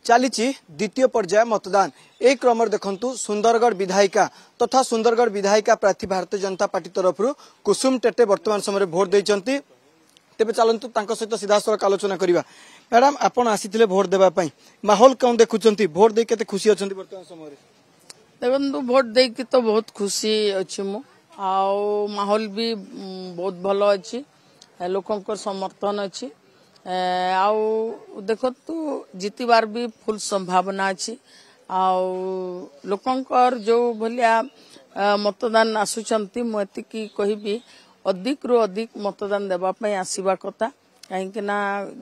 चली द्वितीय पर्याय मतदान एक क्रम देखु सुंदरगढ़ विधायिका तथा सुंदरगढ़ विधायिका प्रार्थी भारतीय जनता पार्टी तरफ कुसुम टेटे वर्तमान समय भोट देते तेज चलतु सहित सीधा सड़क आलोचना करवा। मैडम आपड़ आसी भोट देवाई माहौल कौन देखुं भोट दे के खुशी अच्छा वर्तमान समय देखो भोट दे कि तो बहुत खुशी अच्छी मु माहौल भी बहुत भल अच्छी लोक समर्थन अच्छी देखो तू जीतबार भी फुल संभावना अच्छी लोकंकर जो भलिया मतदान आसुचंती मुझे कहबी अधिक रु अधिक मतदान देवाई आसवा कथा कहीं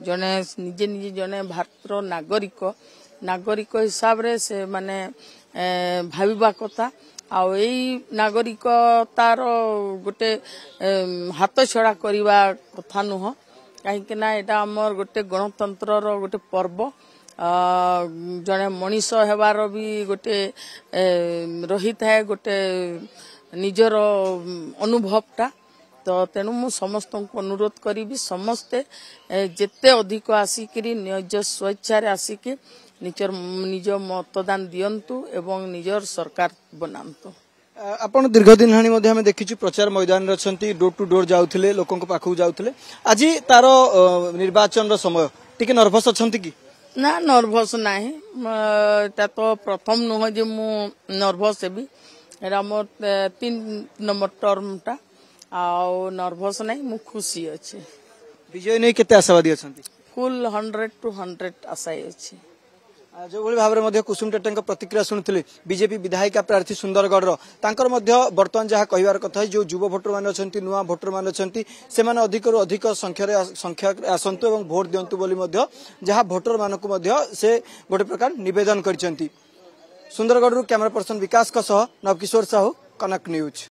जने निजे निजे जने भारत नागरिक हिसाब रे से माने भाविबा कथा नागरिक तार गोटे हाथ छड़ा करवा कथा नुह कहीं आमर गोटे गणतंत्र गोटे पर्व जड़े मनीष हेबार भी गोटे रही थाए गोटे निजर अनुभवटा तो तेणु मु समस्त अनुरोध करी समस्ते जेते अधिक आसिक निज स्वेच्छा आसिक निज मतदान दियंतु एवं निजर सरकार बनातु। आपण दीर्घदिन हमें देखी प्रचार मैदान अच्छी डोर टू डोर जाऊे लोकों पाखक जाऊे आज तार निर्वाचन समय टिके नर्भस अच्छा कि ना नर्भस नाही तो प्रथम नुह जे मु नर्भस हेबी एरा मोर 3 नंबर टर्म टा नर्भस नहीं मु खुशी अच्छे विजय नहीं केते आशावादी अच्छा फुल 100 to 100 आशा अच्छी जो भाव में कुसुम टेटे प्रतिक्रिया शुणुले बीजेपी विधायिका प्रार्थी सुंदरगढ़ बर्तमान जहाँ कहबार कथा जो युव भोटर मान नुआ भोटर मान से अधिक अधिक संख्या आसतु और भोट दिंतु बोली जहाँ भोटर मानक से गोटे प्रकार निवेदन कर सुंदरगढ़ कैमरा पर्सन विकास नवकिशोर साहू कनक न्यूज।